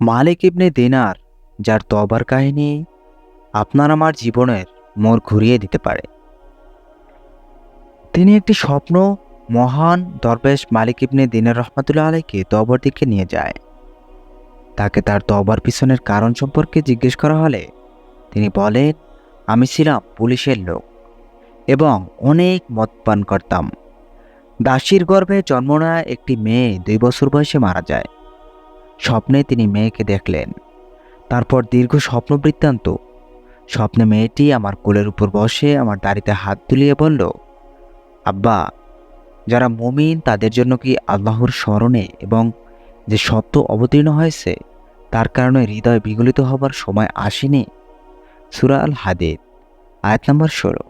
মালিক ইবনে দিনার, যার তওবার কাহিনী আপনার আমার জীবনের মোড় ঘুরিয়ে দিতে পারে। তিনি একটি স্বপ্ন মহান দরবেশ মালিক ইবনে দিনার রহমাতুল্লাহ আলাইকে তওবার দিকে নিয়ে যায়। তাকে তার তওবার পিছনের কারণ সম্পর্কে জিজ্ঞেস করা হলে তিনি বলেন, আমি ছিলাম পুলিশের লোক এবং অনেক মদ পান করতাম। দাসীর গর্ভে জন্ম নেওয়া একটি মেয়ে 2 বছর বয়সে মারা যায়। স্বপ্নে তিনি মেয়েকে দেখলেন। তারপর দীর্ঘ স্বপ্ন বৃত্তান্ত। স্বপ্নে মেয়েটি আমার কোলের উপর বসে আমার দাড়িতে হাত তুলিয়ে বলল, আব্বা, যারা মুমিন তাদের জন্য কি আল্লাহর স্মরণে এবং যে সত্য অবতীর্ণ হয়েছে তার কারণে হৃদয় বিগলিত হবার সময় আসেনি? সূরা আল হাদীদ, আয়াত নম্বর 16।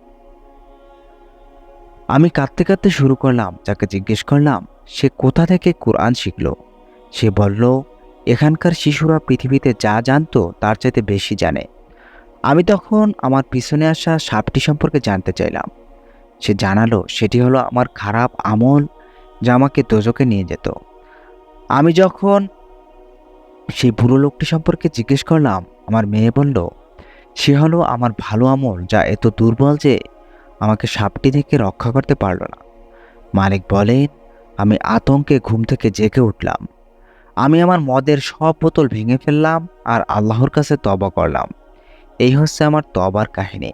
আমি কাঁদতে কাঁদতে শুরু করলাম। যাকে জিজ্ঞেস করলাম সে কোথা থেকে কোরআন শিখল, সে বলল, এখানকার শিশুরা পৃথিবীতে যা জানতো তার চাইতে বেশি জানে। আমি তখন আমার পিছনে আসা সাপটি সম্পর্কে জানতে চাইলাম। সে জানালো সেটি হলো আমার খারাপ আমল, যা আমাকে দোজখে নিয়ে যেত। আমি যখন সেই বুড়ো লোকটি সম্পর্কে জিজ্ঞেস করলাম, আমার মেয়ে বলল, সে হলো আমার ভালো আমল, যা এত দুর্বল যে আমাকে সাপটি থেকে রক্ষা করতে পারল না। মালিক বলেন, আমি আতঙ্কে ঘুম থেকে জেগে উঠলাম। আমি আমার মদের সব বোতল ভেঙে ফেললাম আর আল্লাহর কাছে তওবা করলাম। এই হচ্ছে আমার তওবার কাহিনী।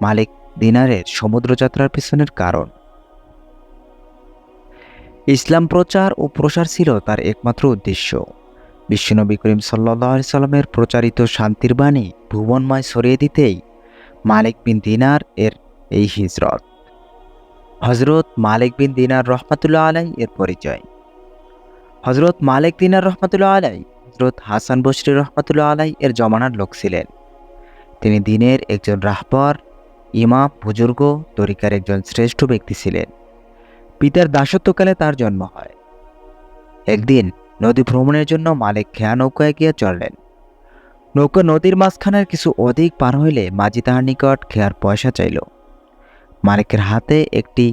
মালিক দিনারের সমুদ্রযাত্রার পিছনের কারণ। ইসলাম প্রচার ও প্রসার ছিল তার একমাত্র উদ্দেশ্য। বিশ্বনবী করিম সাল্লাল্লাহু আলাইহি সাল্লামের প্রচারিত শান্তির বাণী ভুবনময় ছড়িয়ে দিতেই মালিক বিন দিনার এর এই হিজরত। হজরত মালিক বিন দিনার রহমাতুল্লাহ আলাইহি এর পরিচয়। হজরত মালিক দিনার রহমাতুল্লাহ আলাইহি হজরত হাসান বসরি রহমাতুল্লাহ আলাইহি এর জমানার লোক ছিলেন। তিনি দিনের একজন রাহবার, ইমাম, বুজুর্গ, তরিকার একজন শ্রেষ্ঠ ব্যক্তি ছিলেন। পিতার দাসত্বকালে তার জন্ম হয়। একদিন নদী ভ্রমণের জন্য মালিক খেয়া নৌকায় গিয়ে চললেন। নৌকা নদীর মাঝখানের কিছু অধিক পার হইলে মাঝি তাহার নিকট খেয়ার পয়সা চাইল। মালিকের হাতে একটি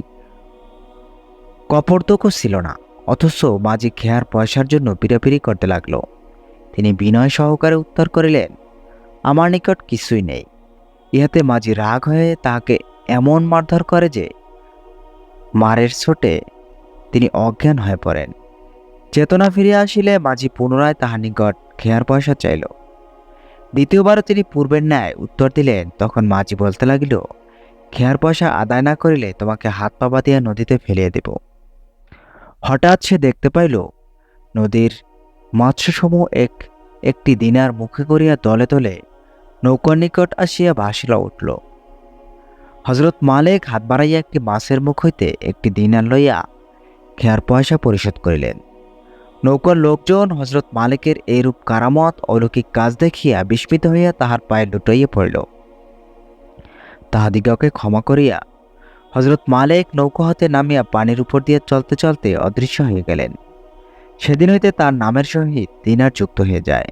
কপর্দকও ছিল না, অথচ মাঝি খেয়ার পয়সার জন্য পিড়াপিড়ি করতে লাগলো। তিনি বিনয় সহকারে উত্তর করিলেন, আমার নিকট কিছুই নেই। ইহাতে মাঝি রাগ হয়ে তাহাকে এমন মারধর করে যে মারের ছোটে তিনি অজ্ঞান হয়ে পড়েন। চেতনা ফিরিয়া আসিলে মাঝি পুনরায় তাহার নিকট খেয়ার পয়সা চাইল। দ্বিতীয়বারও তিনি পূর্বের ন্যায় উত্তর দিলেন। তখন মাঝি বলতে লাগিল, খেয়ার পয়সা আদায় না করিলে তোমাকে হাত পা বাঁধিয়া নদীতে ফেলিয়া দেব। হঠাৎ সে দেখতে পাইল নদীর মৎস্যসমূহ একটি দিনার মুখে করিয়া দলে দলে নৌকার নিকট আসিয়া ভাসিয়া উঠল। হজরত মালিক হাত বাড়াইয়া একটি মাছের মুখ হইতে একটি দিনার লইয়া খেয়ার পয়সা পরিশোধ করিলেন। নৌকার লোকজন হজরত মালিকের এইরূপ কারামত অলৌকিক কাজ দেখিয়া বিস্মিত হইয়া তাহার পায়ে লুটাইয়া পড়িল। তাহাদিগকে ক্ষমা করিয়া হজরত মালিক নৌকা হতে নামিয়া পানির উপর দিয়ে চলতে চলতে অদৃশ্য হয়ে গেলেন। সেদিন হইতে তার নামের সহিত দিনার যুক্ত হয়ে যায়।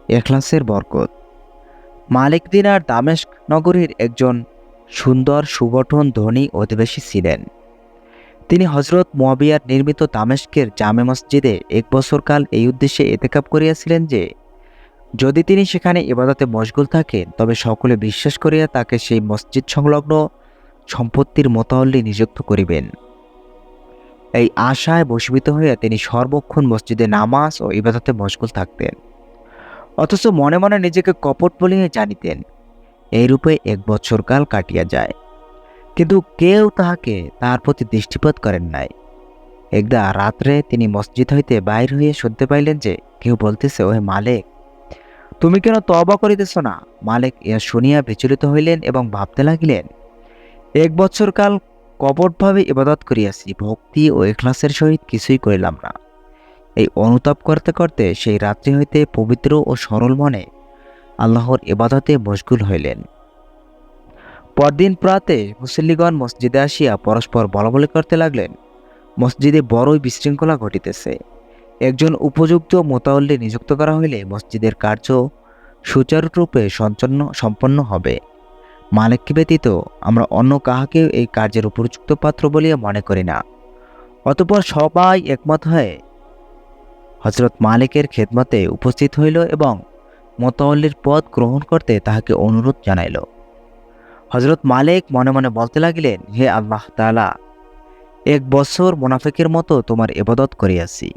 এখলাসের বরকত। মালিক দিনার দামেস্ক নগরীর একজন সুন্দর সুগঠন ধনী অধিবাসী ছিলেন। তিনি হজরত মুয়াবিয়ার নির্মিত দামেস্কের জামে মসজিদে 1 বছরকাল এই উদ্দেশ্যে এতেকাব করিয়াছিলেন যে যদি তিনি সেখানে ইবাদতে মশগুল থাকেন তবে সকলে বিশ্বাস করিয়া তাকে সেই মসজিদ সংলগ্ন সম্পত্তির মোতাল্লি নিযুক্ত করিবেন। এই আশায় বশীভূত হইয়া তিনি সর্বক্ষণ মসজিদে নামাজ ও ইবাদতে মশগুল থাকতেন, অথচ মনে মনে নিজেকে কপট বলিয়া জানিতেন। এইরূপে 1 বছরকাল কাটিয়া যায়, কিন্তু কেউ তাহাকে তাহার প্রতি দৃষ্টিপাত করেন নাই। একদা রাত্রে তিনি মসজিদ হইতে বাহির হইয়া শুনতে পাইলেন যে কেউ বলতেছে, ওহে মালিক, তুমি কেন তওবা করিতেছ না? মালিক ইহা শুনিয়া বিচলিত হইলেন এবং ভাবতে লাগিলেন, 1 বছরকাল কপটভাবে ইবাদত করিয়াছি, ভক্তি ও ইখলাসের সহিত কিছুই করিলাম না। এই অনুতাপ করতে করতে সেই রাত্রি হইতে পবিত্র ও সরল মনে আল্লাহর ইবাদতে মশগুল হইলেন। পরদিন প্রাতে মুসল্লিগণ মসজিদে আসিয়া পরস্পর বলাবলি করতে লাগলেন, মসজিদে বড়ই বিশৃঙ্খলা ঘটিতেছে। একজন উপযুক্ত মোতাল্লি নিযুক্ত করা হইলে মসজিদের কার্য সুচারুরূপে সম্পন্ন হবে। মালিককে ব্যতীত আমরা অন্য কাহাকেও এই কার্যের উপযুক্ত পাত্র বলিয়া মনে করি না। অতঃপর সবাই একমত হয়ে হযরত মালিকের খেদমতে উপস্থিত হইল এবং মোতাওয়াল্লির পদ গ্রহণ করতে তাহাকে অনুরোধ জানাইল। হযরত মালিক মনে মনে বলতে লাগিলেন, হে আল্লাহ তাআলা, 1 বছর মুনাফিকের মতো তোমার ইবাদত করিয়াছি,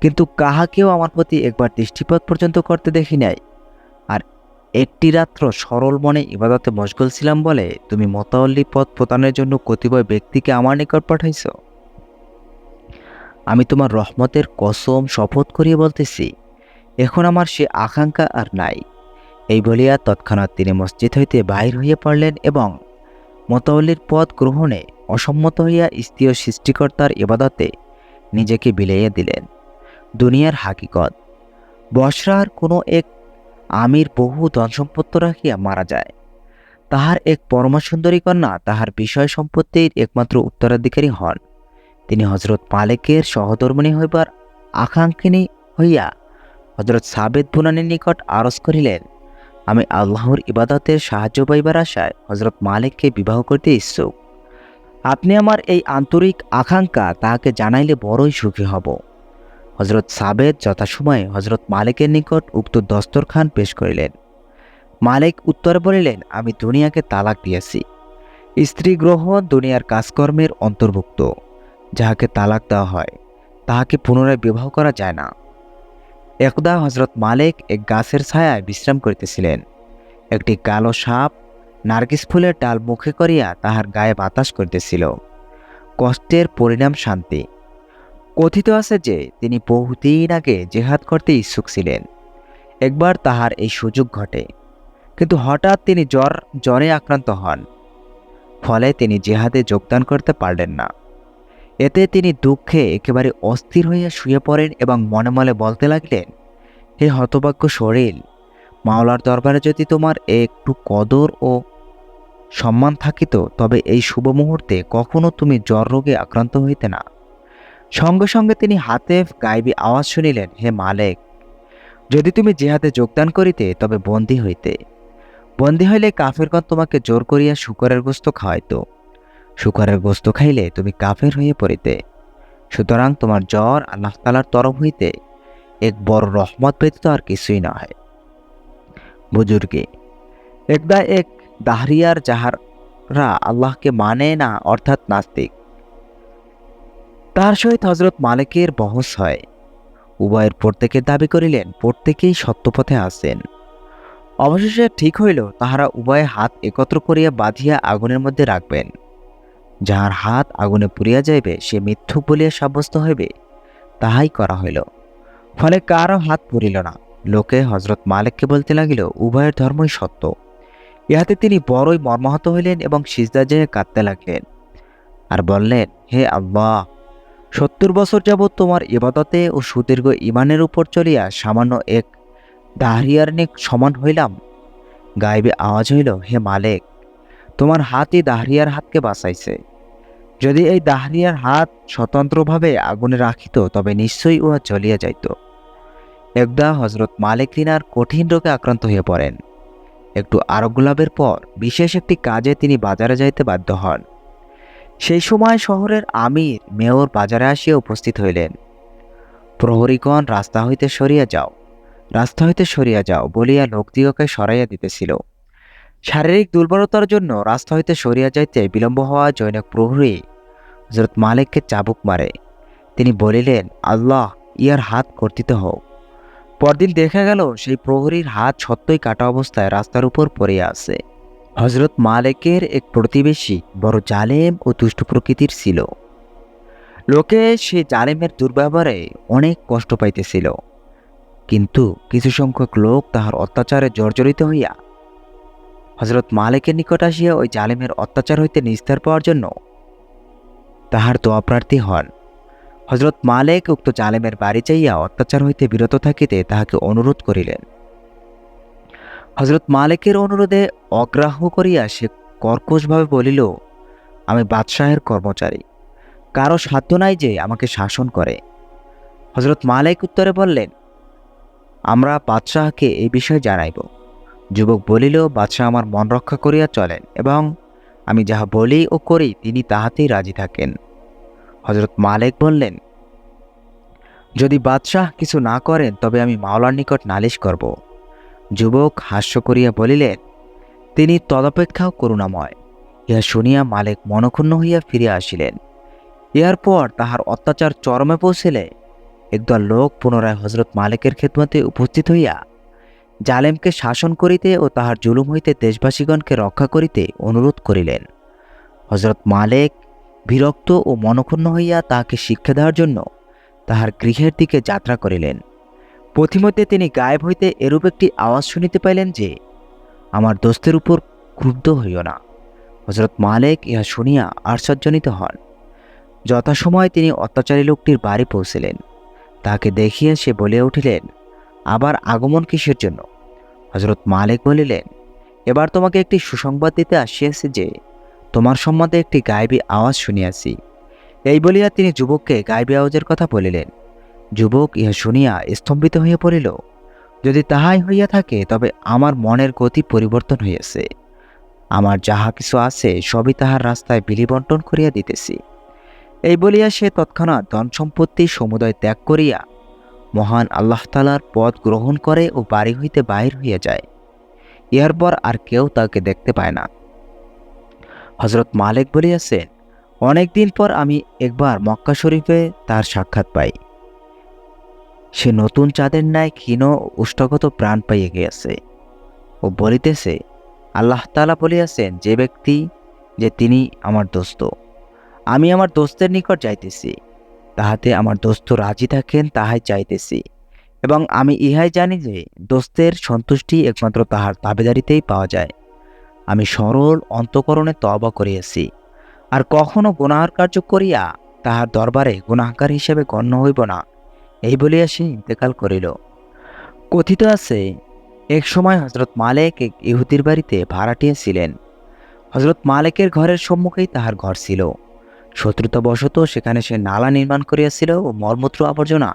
কিন্তু কাহাকেও আমার প্রতি একবার দৃষ্টিপাত পর্যন্ত করতে দেখি নাই। আর একটি রাত্র সরল মনে ইবাদতে মশগুল ছিলাম বলে তুমি মোতাওয়াল্লি পদ প্রদানের জন্য কতিপয় ব্যক্তিকে আমার নিকট পাঠাইছ। আমি তোমার রহমতের কসম শপথ করিয়া বলতেছি, এখন আমার সে আকাঙ্ক্ষা আর নাই। এই বলিয়া তৎক্ষণাৎ তিনি মসজিদ হইতে বাহির হইয়া পড়লেন এবং মোতাওয়াল্লির পদ গ্রহণে অসম্মত হইয়া স্ত্রী ও সৃষ্টিকর্তার ইবাদতে নিজেকে বিলাইয়া দিলেন। দুনিয়ার হাকিকত, বসরার কোনো এক আমির বহু ধনসম্পত্তি রাখিয়া মারা যায়। তাহার এক পরমা সুন্দরী কন্যা তাহার বিষয় সম্পত্তির একমাত্র উত্তরাধিকারী হন। তিনি হযরত মালিকের সহধর্মিণী হইবার আকাঙ্ক্ষিনী হইয়া হযরত সাবেদ বুনানির নিকট আরজ করিলেন, আমি আল্লাহর ইবাদতের সাহায্য পাইবার আশায় হযরত মালিককে বিবাহ করতে ইচ্ছুক। আপনি আমার এই আন্তরিক আকাঙ্ক্ষা তাহাকে জানাইলে বড়ই সুখী হব। হযরত সাবেদ যথাসময়ে হযরত মালিকের নিকট উক্ত দস্তরখান পেশ করিলেন। মালিক উত্তরে বলিলেন, আমি দুনিয়াকে তালাক দিয়েছি। স্ত্রী গ্রহণ দুনিয়ার কাজকর্মের অন্তর্ভুক্ত। যাহাকে তালাক দেওয়া হয় তাহাকে পুনরায় বিবাহ করা যায় না। একদা হযরত মালিক এক গাছের ছায়ায় বিশ্রাম করিতেছিলেন। একটি কালো সাপ নার্গিস ফুলের ডাল মুখে করিয়া তাহার গায়ে বাতাস করিতেছিল। কষ্টের পরিণাম শান্তি। কথিত আছে যে তিনি বহুদিন আগে জেহাদ করতে ইচ্ছুক ছিলেন। একবার তাহার এই সুযোগ ঘটে, কিন্তু হঠাৎ তিনি জ্বরে আক্রান্ত হন। ফলে তিনি জেহাদে যোগদান করতে পারলেন না। এতে তিনি দুঃখে একেবারে অস্থির হইয়া শুয়ে পড়েন এবং মনে মনে বলতে লাগলেন, হে হতভাগ্য শরীর, মাওলার দরবারে যদি তোমার একটু কদর ও সম্মান থাকিত তবে এই শুভ মুহূর্তে কখনো তুমি জ্বর রোগে আক্রান্ত হইতে না। সঙ্গে সঙ্গে তিনি হাতেফ গায়েবী আওয়াজ শুনিলেন, হে মালিক, যদি তুমি জেহাদে যোগদান করিতে তবে বন্দী হইতে। বন্দী হইলে কাফেরগণ তোমাকে জোর করিয়া শূকরের গোস্ত খাওয়াইত। শূকরের গোস্ত খাইলে তুমি কাফের হইয়া পড়িতে। সুতরাং তোমার জ্বর আল্লাহ তাআলার তরফ হইতে এক বড় রহমত ব্যতীত আর কিছুই নয়। বুজুর্গে, একদা এক দাহরিয়ার যাহারা আল্লাহকে মানে না অর্থাৎ নাস্তিক, তার সহিত হযরত মালিকের বহস হয়। উভয়ের প্রত্যেকের দাবি করিলেন প্রত্যেকেই সত্যপথে আছেন। অবশেষে ঠিক হইল তাহারা উভয়ে হাত একত্র করিয়া বাঁধিয়া আগুনের মধ্যে রাখবেন। যাহার হাত আগুনে পুড়িয়া যাইবে সে মিথ্যুক বলিয়া সাব্যস্ত হইবে, তাহাই করা হইল। ফলে কারও হাত পুড়িল না। লোকে হযরত মালিককে বলতে লাগিল, উভয়ের ধর্মই সত্য। ইহাতে তিনি বড়ই মর্মাহত হইলেন এবং সিজদা যেয়ে কাঁদতে লাগলেন আর বললেন, হে আল্লাহ, 70 বছর যাবৎ তোমার ইবাদতে ও সুদীর্ঘ ঈমানের উপর চলিয়া সামান্য এক দাহরিয়ার সমান হইলাম। গায়েবে আওয়াজ হইল, হে মালিক, তোমার হাতই দাহরিয়ার হাতকে বাঁচাইছে। যদি এই দাহরিয়ার হাত স্বতন্ত্রভাবে আগুনে রাখিত তবে নিশ্চয়ই উহা জ্বলিয়া যাইত। একদা হযরত মালিক তিনার কঠিন রোগে আক্রান্ত হইয়া পড়েন। একটু আরোগ্য লাভের পর বিশেষ একটি কাজে তিনি বাজারে যাইতে বাধ্য হন। সেই সময় শহরের আমির মেয়র বাজারে আসিয়া উপস্থিত হইলেন। প্রহরীগণ রাস্তা হইতে সরিয়া যাও বলিয়া লোকদিগকে সরাইয়া দিতেছিল। শারীরিক দুর্বলতার জন্য রাস্তা হইতে সরিয়া যাইতে বিলম্ব হওয়া জনৈক প্রহরী হযরত মালিককে চাবুক মারে। তিনি বলিলেন, আল্লাহ, ইয়ার হাত কর্তিত হোক। পরদিন দেখা গেল সেই প্রহরীর হাত সত্যই কাটা অবস্থায় রাস্তার উপর পড়িয়া আছে। হযরত মালিকের এক প্রতিবেশী বড় জালেম ও দুষ্ট প্রকৃতির ছিল। লোকে সে জালেমের দুর্ব্যবহারে অনেক কষ্ট পাইতেছিল, কিন্তু কিছু সংখ্যক লোক তাহার অত্যাচারে জর্জরিত হইয়া হযরত মালিকের নিকট আসিয়া ওই জালেমের অত্যাচার হইতে নিস্তার পাওয়ার জন্য তাহার দোয়া প্রার্থী হন। হযরত মালিক উক্ত জালেমের বাড়ি যাইয়া অত্যাচার হইতে বিরত থাকিতে তাহাকে অনুরোধ করিলেন। হযরত মালিকের অনুরোধে অগ্রাহ্য করিয়া সে কর্কশভাবে বলিল, আমি বাদশাহের কর্মচারী, কারো সাধ্য নাই যে আমাকে শাসন করে। হযরত মালিক উত্তরে বললেন, আমরা বাদশাহকে এই বিষয়ে জানাইব। যুবক বলিল, বাদশাহ আমার মন রক্ষা করিয়া চলেন এবং আমি যাহা বলি ও করি তিনি তাহাতেই রাজি থাকেন। হযরত মালিক বললেন, যদি বাদশাহ কিছু না করেন তবে আমি মাওলার নিকট নালিশ করব। যুবক হাস্য করিয়া বলিলেন, তিনি তদপেক্ষাও করুণাময়। ইহা শুনিয়া মালিক মনক্ষুণ্ণ হইয়া ফিরিয়া আসিলেন। ইহার পর তাহার অত্যাচার চরমে পৌঁছিলে একদল লোক পুনরায় হজরত মালিকের খেদমতে উপস্থিত হইয়া জালেমকে শাসন করিতে ও তাহার জুলুম হইতে দেশবাসীগণকে রক্ষা করিতে অনুরোধ করিলেন। হজরত মালিক বিরক্ত ও মনক্ষুণ্ণ হইয়া তাহাকে শিক্ষা দেওয়ার জন্য তাহার গৃহের দিকে যাত্রা করিলেন। পথিমধ্যে তিনি গায়েব হইতে এরূপ একটি আওয়াজ শুনিতে পাইলেন যে, আমার দোস্তের উপর ক্রুদ্ধ হইও না। হজরত মালিক ইহা শুনিয়া আশ্চর্যজনিত হন। যথাসময়ে তিনি অত্যাচারী লোকটির বাড়ি পৌঁছিলেন। তাহাকে দেখিয়া সে বলিয়া উঠিলেন, আবার আগমন কিসের জন্য? হজরত মালিক বলিলেন, এবার তোমাকে একটি সুসংবাদ দিতে আসিয়াছি যে তোমার সম্বন্ধে একটি গায়েবী আওয়াজ শুনিয়াছি। এই বলিয়া তিনি যুবককে গায়েবী আওয়াজের কথা বলিলেন। যুবক ইহা শুনিয়া স্তম্ভিত হইয়া পড়িল। যদি তাহাই হইয়া থাকে তবে আমার মনের গতি পরিবর্তন হইয়াছে। আমার যাহা কিছু আছে সবই তাহার রাস্তায় বিলি বণ্টন করিয়া দিতেছি। এই বলিয়া সে তৎক্ষণাৎ ধন সম্পত্তি সমুদয় ত্যাগ করিয়া মহান আল্লাহ তাআলার পথ গ্রহণ করে ও বাড়ি হইতে বাহির হইয়া যায়। ইহার পর আর কেউ তাকে দেখতে পায় না। হজরত মালিক বলিয়াছেন, অনেকদিন পর আমি একবার মক্কা শরীফে তার সাক্ষাৎ পাই। সে নতুন চাঁদের ন্যায় ক্ষীণ উষ্টগত প্রাণ পাইয়া গিয়াছে ও বলিতেছে, আল্লাহ তাআলা বলিয়াছেন যে ব্যক্তি যে তিনি আমার দোস্ত, আমি আমার দোস্তের নিকট যাইতেছি, তাহাতে আমার দোস্ত রাজি থাকেন তাহাই চাইতেছি, এবং আমি ইহাই জানি যে দোস্তের সন্তুষ্টি একমাত্র তাহার তাবেদারিতেই পাওয়া যায়। আমি সরল অন্তঃকরণে তওবা করিয়াছি, আর কখনো গুনাহর কার্য করিয়া তাহার দরবারে গুনাহগার হিসেবে গণ্য হইব না। এই বলিয়া সে ইন্তেকাল করিল। কথিত আছে, এক সময় হজরত মালিক এক ইহুদির বাড়িতে ভাড়াটিয়া ছিলেন। হজরত মালিকের ঘরের সম্মুখেই তাহার ঘর ছিল। শত্রুতাবশত সেখানে সে নালা নির্মাণ করিয়াছিল ও মলমূত্র আবর্জনা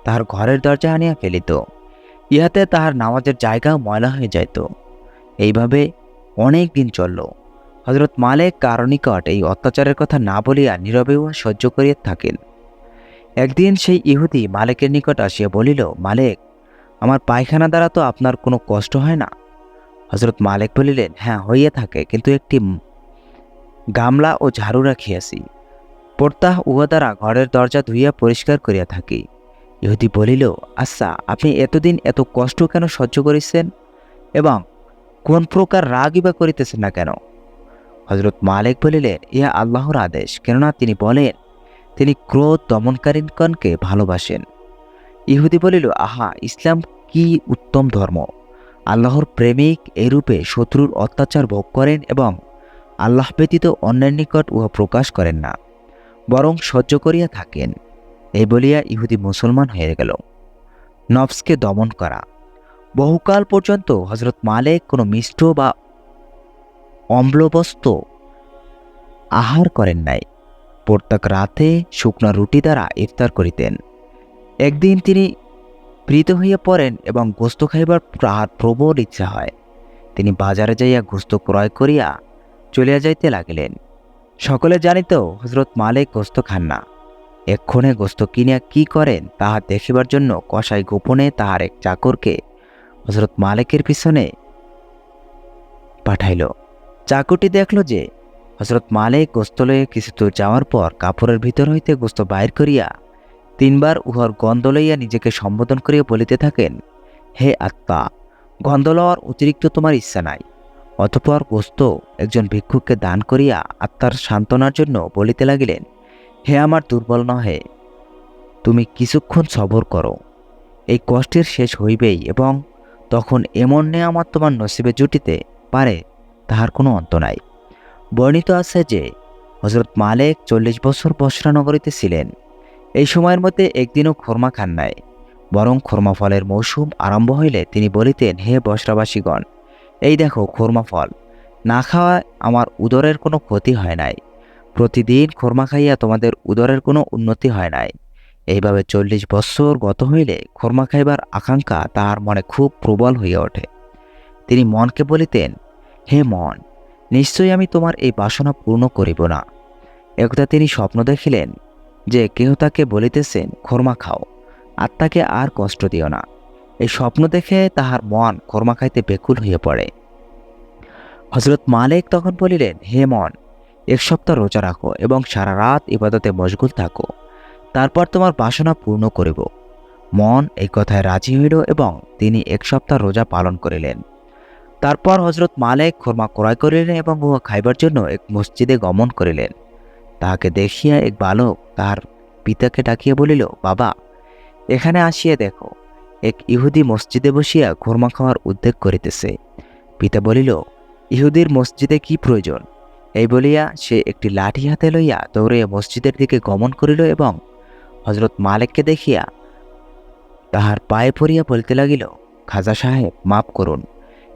তাহার ঘরের দরজা আনিয়া ফেলিত। ইহাতে তাহার নামাজের জায়গাও ময়লা হয়ে যাইত। এইভাবে অনেক দিন চলল। হজরত মালিক কারো নিকট এই অত্যাচারের কথা না বলিয়া নীরবে উহা সহ্য করিয়া থাকেন। একদিন সেই ইহুদি মালিকের নিকট আসিয়া বলিল, মালিক, আমার পায়খানা দ্বারা তো আপনার কোনো কষ্ট হয় না? হজরত মালিক বলিলেন, হ্যাঁ, হইয়া থাকে, কিন্তু একটি গামলা ও ঝাড়ু রাখিয়াছি, প্রত্যাহ উহা দ্বারা ঘরের দরজা ধুইয়া পরিষ্কার করিয়া থাকি। ইহুদি বলিল, আচ্ছা, আপনি এতদিন এত কষ্ট কেন সহ্য করিছেন এবং কোন প্রকার রাগই বা করিতেছেন না কেন? হজরত মালিক বলিলেন, ইহা আল্লাহর আদেশ, কেননা তিনি বলেন তিনি ক্রোধ দমনকারীগণকে ভালোবাসেন। ইহুদি বলিল, আহা, ইসলাম কি উত্তম ধর্ম! আল্লাহর প্রেমিক এরূপে শত্রুর অত্যাচার ভোগ করেন এবং আল্লাহ ব্যতীত অন্যের নিকট উহা প্রকাশ করেন না, বরং সহ্য করিয়া থাকেন। এই বলিয়া ইহুদি মুসলমান হয়ে গেল। নফসকে দমন করা। বহুকাল পর্যন্ত হজরত মালিক কোনো মিষ্ট বা অম্লবস্ত্র আহার করেন নাই। প্রত্যেক রাতে শুকনা রুটি দ্বারা ইফতার করিতেন। একদিন তিনি প্রীত হইয়া পড়েন এবং গোস্ত খাইবার তাহার প্রবল ইচ্ছা হয়। তিনি বাজারে যাইয়া গোস্ত ক্রয় করিয়া চলিয়া যাইতে লাগিলেন। সকলে জানিত হজরত মালিক গোস্ত খান না। এক্ষণে গোস্ত কিনিয়া কি করেন তাহা দেখিবার জন্য কসাই গোপনে তাহার এক চাকরকে হজরত মালিকের পিছনে পাঠাইল। চাকরটি দেখল যে হজরত মালিক গোস্ত লইয়া কিছু দূর যাওয়ার পর কাপড়ের ভিতর হইতে গোস্ত বাইর করিয়া 3 বার উহার গন্ধ লইয়া নিজেকে সম্বোধন করিয়া বলিতে থাকেন, হে আত্মা, গন্ধ লওয়ার অতিরিক্ত তোমার ইচ্ছা নাই। অতঃপর গোস্ত একজন ভিক্ষুককে দান করিয়া আত্মার সান্ত্বনার জন্য বলিতে লাগিলেন, হে আমার দুর্বল নহে, তুমি কিছুক্ষণ সবর করো, এই কষ্টের শেষ হইবেই এবং তখন এমন নেয়ামত তোমার নসিবে জুটিতে পারে তাহার কোনো অন্ত নাই। বর্ণিত আছে যে হজরত মালিক 40 বছর বসরা নগরীতে ছিলেন। এই সময়ের মধ্যে একদিনও খোরমা খান নাই, বরং খোরমা ফলের মৌসুম আরম্ভ হইলে তিনি বলিতেন, হে বসরাবাসীগণ, এই দেখো খোরমা ফল, না খাওয়ায় আমার উদরের কোনো ক্ষতি হয় নাই। প্রতিদিন খোরমা খাইয়া তোমাদের উদরের কোনো উন্নতি হয় নাই। এইভাবে 40 বছর গত হইলে খোরমা খাইবার আকাঙ্ক্ষা তাহার মনে খুব প্রবল হইয়া ওঠে। তিনি মনকে বলিতেন, হে মন, নিশ্চয়ই আমি তোমার এই বাসনা পূর্ণ করিব না। একদা তিনি স্বপ্ন দেখিলেন যে কেহ তাকে বলিতেছেন, খোরমা খাও, আত্মাকে আর কষ্ট দিও না। এই স্বপ্ন দেখে তাহার মন খোরমা খাইতে ব্যাকুল হইয়া পড়ে। হযরত মালিক তখন বলিলেন, হে মন, 1 সপ্তাহ রোজা রাখো এবং সারা রাত ইবাদতে মশগুল থাকো, তারপর তোমার বাসনা পূর্ণ করিব। মন এই কথায় রাজি হইল এবং তিনি 1 সপ্তাহ রোজা পালন করিলেন। তারপর হযরত মালিক খোরমা ক্রয় করিলেন এবং উহা খাইবার জন্য এক মসজিদে গমন করিলেন। তাহাকে দেখিয়া এক বালক তাহার পিতাকে ডাকিয়া বলিল, বাবা, এখানে আসিয়া দেখো, এক ইহুদি মসজিদে বসিয়া খোরমা খাওয়ার উদ্যোগ করিতেছে। পিতা বলিল, ইহুদির মসজিদে কি প্রয়োজন? এই বলিয়া সে একটি লাঠি হাতে লইয়া দৌড়িয়া মসজিদের দিকে গমন করিল এবং হযরত মালিককে দেখিয়া তাহার পায়ে পড়িয়া বলিতে লাগিল, খাজা সাহেব, মাফ করুন,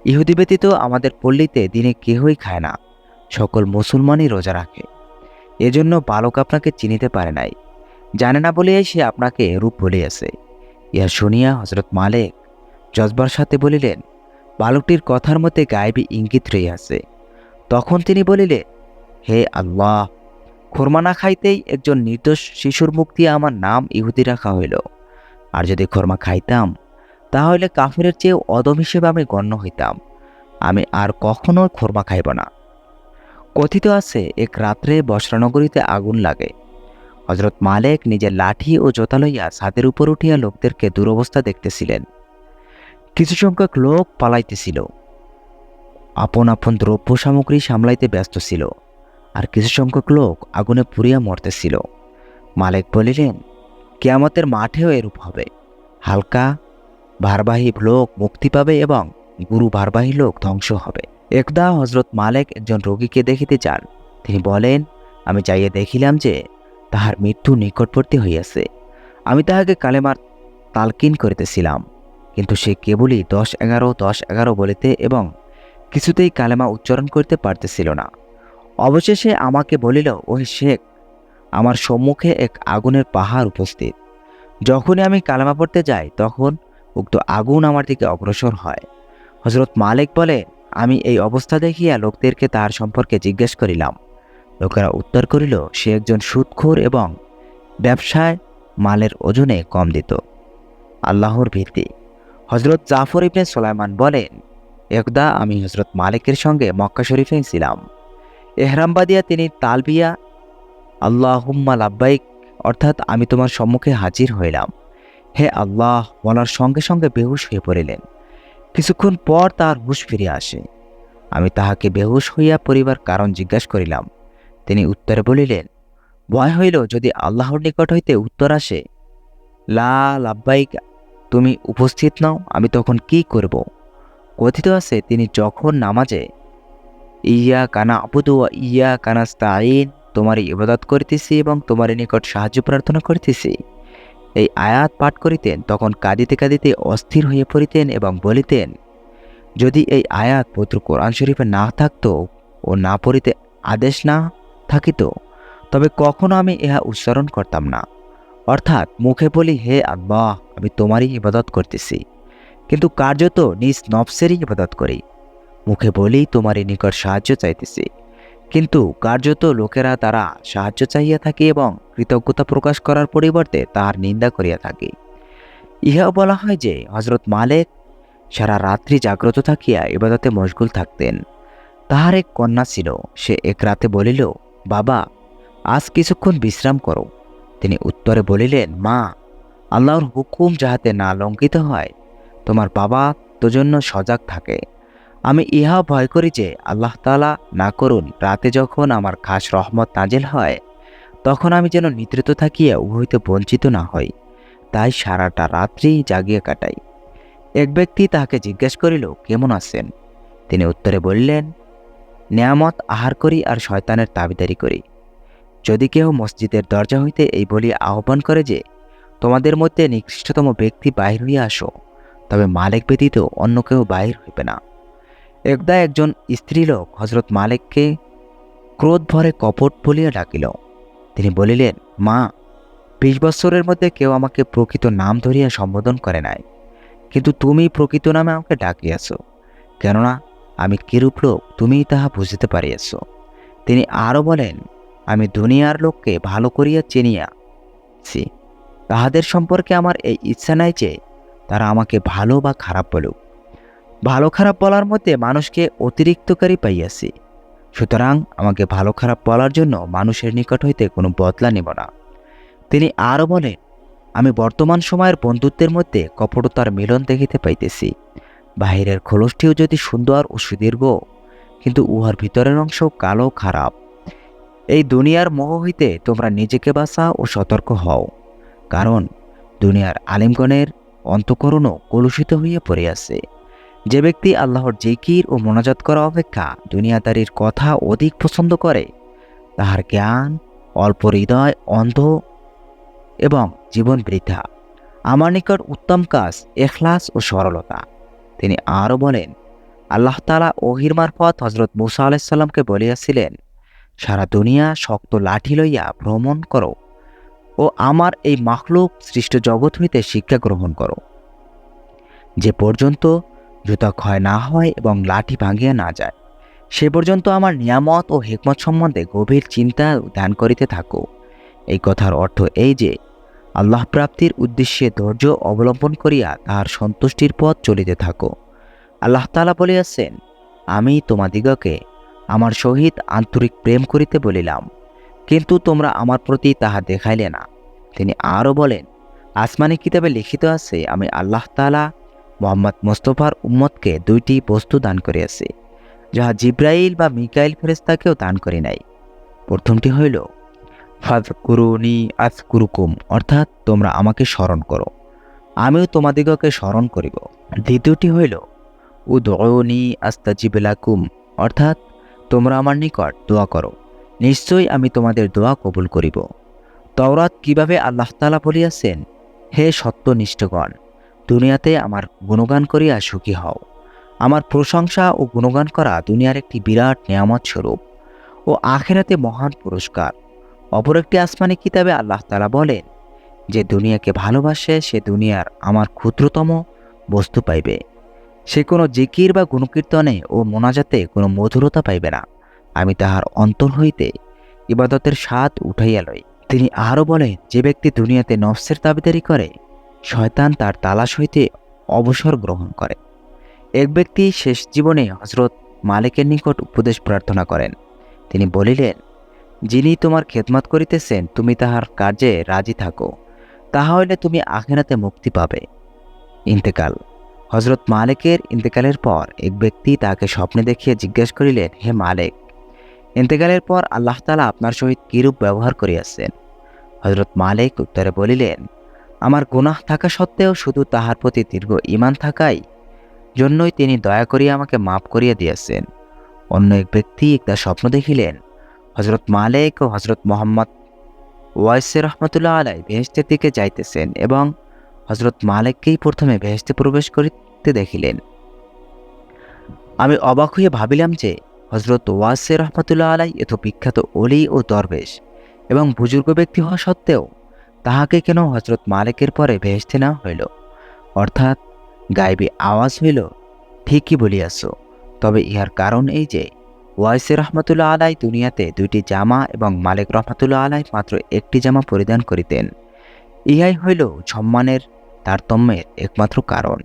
ইহুদি ব্যতীত আমাদের পল্লীতে দিনে কেহই খায় না, সকল মুসলমানই রোজা রাখে। এজন্য বালক আপনাকে চিনিতে পারে নাই, জানে না বলিয়াই সে আপনাকে রূপ বলিয়াছে। ইহা শুনিয়া হযরত মালিক জজবার সাথে বলিলেন, বালকটির কথার মধ্যে গায়েবী ইঙ্গিত রহিয়াছে। তখন তিনি বলিলেন, হে আল্লাহ, খোরমা না খাইতেই একজন নির্দোষ শিশুর মুখ দিয়ে আমার নাম ইহুদি রাখা হইল। আর যদি খোরমা খাইতাম, তাহলে কাফিরের চেয়েও অদম হিসেবে আমি গণ্য হইতাম। আমি আর কখনো খোরমা খাইব না। কথিত আছে, এক রাত্রে বসরানগরীতে আগুন লাগে। হযরত মালিক নিজের লাঠি ও জোতা লইয়া ছাদের উপর উঠিয়া লোকদেরকে দুরবস্থা দেখতেছিলেন। কিছু সংখ্যক লোক পালাইতেছিল, আপন আপন দ্রব্য সামগ্রী সামলাইতে ব্যস্ত ছিল, আর কিছু সংখ্যক লোক আগুনে পুড়িয়া মরতেছিল। মালিক বলিলেন, কিয়ামতের মাঠেও এরূপ হবে। হালকা ভারবাহী লোক মুক্তি পাবে এবং গুরু ভারবাহী লোক ধ্বংস হবে। একদা হযরত মালিক একজন রোগীকে দেখিতে যান। তিনি বলেন, আমি যাইয়া দেখিলাম যে তাহার মৃত্যু নিকটবর্তী হইয়াছে। আমি তাহাকে কালেমার তালকিন করিতেছিলাম, কিন্তু সে কেবলই 10-11 10-11 বলিতে এবং কিছুতেই কালেমা উচ্চারণ করতে পারতেছিল না। অবশেষে আমাকে বলিল, ওহে শেখ, আমার সম্মুখে এক আগুনের পাহাড় উপস্থিত। যখনই আমি কালেমা পড়তে যাই, তখন উক্ত আগুন আমার দিকে অগ্রসর হয়। হযরত মালিক বলে, আমি এই অবস্থা দেখিয়া লোকদেরকে তার সম্পর্কে জিজ্ঞেস করিলাম। লোকেরা উত্তর করিল, সে একজন সুদখোর এবং ব্যবসায় মালের ওজনে কম দিত। আল্লাহর ভীতি। হযরত জাফর ইবনে সুলাইমান বলেন, একদা আমি হযরত মালিকের সঙ্গে মক্কা শরীফে ছিলাম। এহরাম বাঁধিয়া তিনি তালবিয়া আল্লাহুম্মা লাব্বাইক, অর্থাৎ আমি তোমার সম্মুখে হাজির হইলাম, হে আল্লাহ বলার সঙ্গে সঙ্গে বেহুশ হয়ে পড়িলেন। কিছুক্ষণ পর তার হুঁশ ফিরে আসে। আমি তাহাকে বেহুশ হইয়া পড়িবার কারণ জিজ্ঞাসা করিলাম। তিনি উত্তরে বলিলেন, ভয় হইল যদি আল্লাহর নিকট হইতে উত্তর আসে, লা লাব্বাইক, তুমি উপস্থিত নাও, আমি তখন কি করব? কথিত আছে, তিনি যখন নামাজে ইয়া কানা আবুদু ওয়া ইয়া কানাস্তাইন, তোমারই ইবাদত করিতেছি এবং তোমারই নিকট সাহায্য প্রার্থনা করিতেছি, এই আয়াত পাঠ করিতেন, তখন কাঁদিতে কাঁদিতে অস্থির হয়ে পড়িতেন এবং বলিতেন, যদি এই আয়াত পবিত্র কোরআন শরীফে না থাকত ও না পড়িতে আদেশ না থাকিত, তবে কখনো আমি ইহা উচ্চারণ করতাম না। অর্থাৎ মুখে বলি, হে আল্লাহ, আমি তোমারই ইবাদত করতেছি, কিন্তু কার্যত নিজ নফসেরই ইবাদত করি। মুখে বলি তোমারই নিকট সাহায্য চাইতেছি, কিন্তু কার্যত লোকেরা তারা সাহায্য চাহিয়া থাকে এবং কৃতজ্ঞতা প্রকাশ করার পরিবর্তে তাহার নিন্দা করিয়া থাকে। ইহাও বলা হয় যে হযরত মালিক সারা রাত্রি জাগ্রত থাকিয়া ইবাদতে মশগুল থাকতেন। তাহার এক কন্যা ছিল। সে এক রাতে বলিল, বাবা, আজ কিছুক্ষণ বিশ্রাম করো। তিনি উত্তরে বলিলেন, মা, আল্লাহর হুকুম যাহাতে না লঙ্ঘিত হয়, তোমার বাবা তোজন্য সজাগ থাকে। আমি ইহাও ভয় করি যে আল্লাহ তাআলা না করুন রাতে যখন আমার খাস রহমত নাজিল হয়, তখন আমি যেন নিদ্রিত থাকিয়া উহইতে বঞ্চিত না হই। তাই সারাটা রাত্রি জাগিয়া কাটাই। এক ব্যক্তি তাহাকে জিজ্ঞেস করিল, কেমন আছেন? তিনি উত্তরে বললেন, নেয়ামত আহার করি আর শয়তানের তাবিদারি করি। যদি কেহ মসজিদের দরজা হইতে এই বলিয়া আহ্বান করে যে, তোমাদের মধ্যে নিকৃষ্টতম ব্যক্তি বাহির হইয়া আসো, তবে মালিক ব্যতীত অন্য কেউ বাহির হইবে না। একদা একজন স্ত্রীলোক হযরত মালিককে ক্রোধ ভরে কপট বলিয়া ডাকিল। তিনি বলিলেন, মা, 20 বৎসরের মধ্যে কেউ আমাকে প্রকৃত নাম ধরিয়া সম্বোধন করে নাই, কিন্তু তুমি প্রকৃত নামে আমাকে ডাকিয়াছ। কেননা আমি কিরূপ লোক তুমিই তাহা বুঝিতে পারিয়াছ। তিনি আরও বলেন, আমি দুনিয়ার লোককে ভালো করিয়া চিনিয়াছি তাহাদের সম্পর্কে আমার এই ইচ্ছা নাই যে তারা আমাকে ভালো বা খারাপ বলুক। ভালো খারাপ বলার মধ্যে মানুষকে অতিরিক্তকারী পাইয়াছি। সুতরাং আমাকে ভালো খারাপ বলার জন্য মানুষের নিকট হইতে কোনো বদলা নেব না। তিনি আরও বলেন, আমি বর্তমান সময়ের বন্ধুত্বের মধ্যে কপটতার মিলন দেখিতে পাইতেছি। বাহিরের খোলসটিও যদি সুন্দর ও সুদীর্ঘ, কিন্তু উহার ভিতরের অংশ কালো খারাপ। এই দুনিয়ার মোহ হইতে তোমরা নিজেকে বাঁচাও ও সতর্ক হও, কারণ দুনিয়ার আলিমগণের অন্তঃকরণও কলুষিত হইয়া পড়িয়াছে। যে ব্যক্তি আল্লাহর জিকির ও মোনাজাত করা অপেক্ষা দুনিয়াদারির কথা অধিক পছন্দ করে, তাহার জ্ঞান অল্প, হৃদয় অন্ধ এবং জীবন বৃথা। আমার নিকট উত্তম কাজ এখলাস ও সরলতা। তিনি আরও বলেন, আল্লাহ তাআলা ওহির মারফত হযরত মূসা আলাইহিস সালামকে বলিয়াছিলেন, সারা দুনিয়া শক্ত লাঠি লইয়া ভ্রমণ করো ও আমার এই মাখলুক সৃষ্ট জগৎ হইতে শিক্ষা গ্রহণ করো, যে পর্যন্ত জুতা ক্ষয় না হয় এবং লাঠি ভাঙিয়া না যায়, সে পর্যন্ত আমার নিয়ামত ও হিকমত সম্বন্ধে গভীর চিন্তা ও ধ্যান করিতে থাকো। এই কথার অর্থ এই যে আল্লাহ প্রাপ্তির উদ্দেশ্যে ধৈর্য অবলম্বন করিয়া তাহার সন্তুষ্টির পথ চলিতে থাকো। আল্লাহ তাআলা বলিয়াছেন, আমি তোমাদিগকে আমার সহিত আন্তরিক প্রেম করিতে বলিলাম, কিন্তু তোমরা আমার প্রতি তাহা দেখাইলে না। তিনি আরও বলেন, আসমানি কিতাবে লিখিত আছে, আমি আল্লাহ তাআলা মুহাম্মদ মুস্তাফার উম্মতকে দুইটি বস্তু দান করিয়াছি, যাহা জিব্রাইল বা মিকাইল ফেরেশতাকেও দান করি নাই। প্রথমটি হইল ফাযকুরুনি আযকুরুকুম, অর্থাৎ তোমরা আমাকে স্মরণ করো, আমিও তোমাদিগকে স্মরণ করিব। দ্বিতীয়টি হইল উদউনি আস্তাজিব লাকুম, অর্থাৎ তোমরা আমার নিকট দোয়া করো, নিশ্চয়ই আমি তোমাদের দোয়া কবুল করিব। তাওরাত কিভাবে আল্লাহ তাআলা বলিয়াছেন, হে সত্যনিষ্ঠগণ, দুনিয়াতে আমার গুণগান করিয়া সুখী হও। আমার প্রশংসা ও গুণগান করা দুনিয়ার একটি বিরাট নিয়ামত স্বরূপ ও আখিরাতে মহান পুরস্কার। অপর একটি আসমানি কিতাবে আল্লাহ তাআলা বলেন, যে দুনিয়াকে ভালোবাসে সে দুনিয়ার আমার ক্ষুদ্রতম বস্তু পাইবে। সে কোনো জিকির বা গুণকীর্তনে ও মোনাজাতে কোনো মধুরতা পাইবে না, আমি তাহার অন্তর হইতে ইবাদতের স্বাদ উঠাইয়া লই। তিনি আরও বলেন, যে ব্যক্তি দুনিয়াতে নফসের দাবিদারি করে, শয়তান তার তালাশ হইতে অবসর গ্রহণ করে। এক ব্যক্তি শেষ জীবনে হযরত মালিকের নিকট উপদেশ প্রার্থনা করেন। তিনি বলিলেন, যিনি তোমার খেদমত করিতেছেন তুমি তাহার কাজে রাজি থাকো, তাহা হইলে তুমি আখিরাতে মুক্তি পাবে। ইন্তেকাল। হযরত মালিকের ইন্তেকালের পর এক ব্যক্তি তাকে স্বপ্নে দেখিয়ে জিজ্ঞাসা করিলেন, হে মালিক, ইন্তেকালের পর আল্লাহ তাআলা আপনার সহিত কিরূপ ব্যবহার করিয়াছেন? হযরত মালিক উত্তরে বলিলেন, আমার গুনাহ থাকা সত্ত্বেও শুধু তাহার প্রতি দীর্ঘ ঈমান থাকাই জন্যই তিনি দয়া করিয়া আমাকে মাফ করিয়া দিয়াছেন। অন্য এক ব্যক্তি একটা স্বপ্ন দেখিলেন, হযরত মালিক ও হযরত মুহাম্মদ ওয়াইসি রহমতুল্লাহ আলাইহি বেহেশতের দিকে যাইতেছেন এবং হযরত মালিককেই প্রথমে বেহেশতে প্রবেশ করিতে দেখিলেন। আমি অবাক হইয়া ভাবিলাম যে হযরত ওয়াইসি রহমতুল্লাহ আলাইহি এত বিখ্যাত ওলি ও দরবেশ এবং বুজুর্গ ব্যক্তি হওয়া সত্ত্বেও তাহাকে কেন হযরত মালিকের পরে বেহেশতে নেওয়া হইল? অর্থাৎ গায়েবী আওয়াজ হইল, ঠিকই বলিয়াছ, তবে ইহার কারণ এই যে ওয়াইসি রহমতুল্লাহ আলাইহি দুনিয়াতে দুইটি জামা এবং মালিক রহমতুল্লাহ আলাইহি মাত্র একটি জামা পরিধান করিতেন। ইহাই হইল সম্মানের তারতম্যের একমাত্র কারণ।